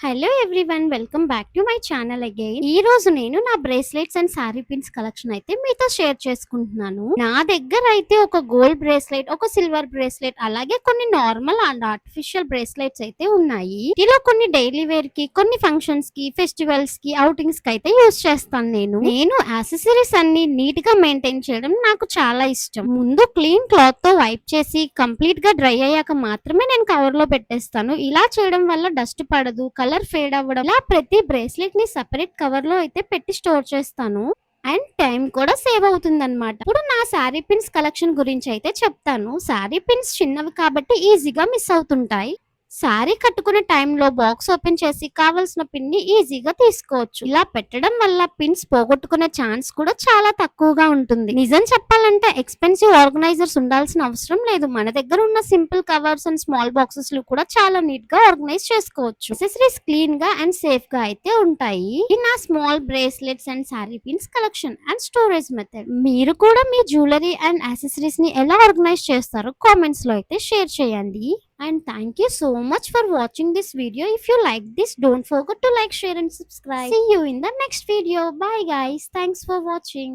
Hello everyone, welcome back to my channel again. ఈ రోజు నేను నా bracelets and sari pins collection అయితే మీతో షేర్ చేసుకుంటున్నాను. నా దగ్గర అయితే ఒక గోల్డ్ బ్రేస్లెట్, ఒక సిల్వర్ బ్రేస్లెట్, అలాగే కొన్ని నార్మల్ అండ్ ఆర్టిఫిషియల్ బ్రేస్లెట్స్ అయితే ఉన్నాయి. ఇలా కొన్ని డైలీ వేర్ కి, కొన్ని ఫంక్షన్స్ కి, ఫెస్టివల్స్ కి, అవుటింగ్స్ కి అయితే యూస్ చేస్తాను. నేను యాక్సెసరీస్ అన్ని నీట్ గా మెయింటైన్ చేయడం నాకు చాలా ఇష్టం. ముందు క్లీన్ క్లాత్ తో వైప్ చేసి కంప్లీట్ గా డ్రై అయ్యాక మాత్రమే నేను కవర్ లో పెట్టేస్తాను. ఇలా చేయడం వల్ల డస్ట్ పడదు, కలర్ ఫేడ్ అవ్వడం. ఇలా ప్రతి బ్రేస్లెట్ ని సెపరేట్ కవర్ లో అయితే పెట్టి స్టోర్ చేస్తాను. అండ్ టైం కూడా సేవ్ అవుతుంది అనమాట. ఇప్పుడు నా శారీ పిన్స్ కలెక్షన్ గురించి అయితే చెప్తాను. శారీ పిన్స్ చిన్నవి కాబట్టి ఈజీగా మిస్ అవుతుంటాయి. శారీ కట్టుకునే టైంలో బాక్స్ ఓపెన్ చేసి కావలసిన పిన్ ని ఈజీగా తీసుకోవచ్చు. ఇలా పెట్టడం వల్ల పిన్స్ పోగొట్టుకునే ఛాన్స్ కూడా చాలా తక్కువగా ఉంటుంది. నిజం చెప్పాలంటే ఎక్స్పెన్సివ్ ఆర్గనైజర్స్ ఉండాల్సిన అవసరం లేదు. మన దగ్గర ఉన్న simple covers and small boxes లో కూడా చాలా నీట్ గా ఆర్గనైజ్ చేసుకోవచ్చు. యాక్సెసరీస్ క్లీన్ గా అండ్ సేఫ్ గా అయితే ఉంటాయి. ఇది నా small bracelets and sari pins collection and storage method. మీరు కూడా మీ జ్యువెలరీ అండ్ యాక్సెసరీస్ ని ఎలా ఆర్గనైజ్ చేస్తారో కామెంట్స్ లో అయితే షేర్ చేయండి. And thank you so much for watching this video. If you like this, don't forget to like, share and subscribe. See you in the next video. Bye guys. Thanks for watching.